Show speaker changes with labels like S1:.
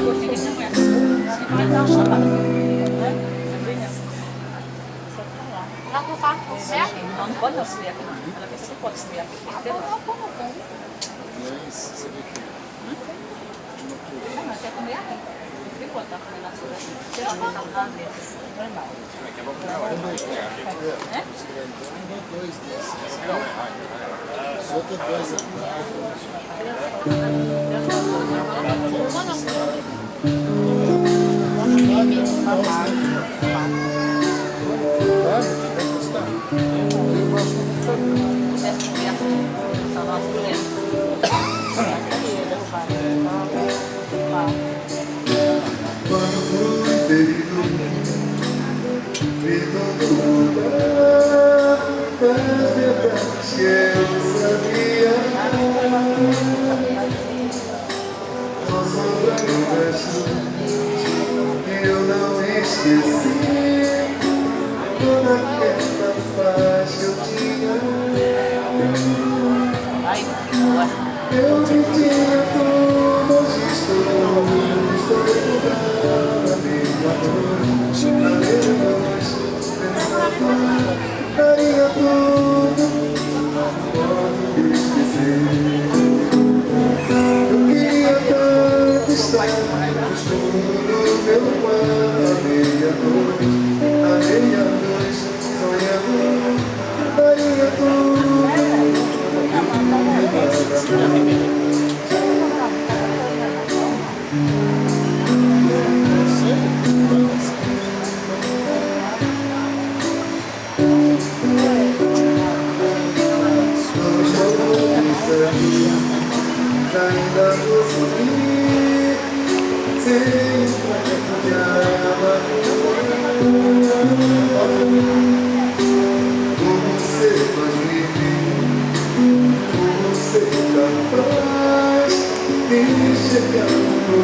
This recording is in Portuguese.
S1: Não pode auxiliar aqui, não. Ela pensa que pode auxiliar aqui. Não, mas quer comer aqui. Não pode estar comendo na sua daqui. Você não está lá dentro. Normal. É?
S2: Dois desses. Só tem dois aqui.
S3: Quando fui ferido, vi todo lugar das verdades que eu sabia. Só sobra um verso que eu não esqueci. Toda aquela paz que eu tinha, eu que tinha tudo, hoje estou recordando a minha noite, a minha noite, pensando, daria tudo, pode esquecer. Eu queria tanto estar no escuro do meu quarto, a meia-noite, sonhando, daria tudo. Ainda vou sorrir, sem te amar. Como ser mais livre, como ser capaz de chegar no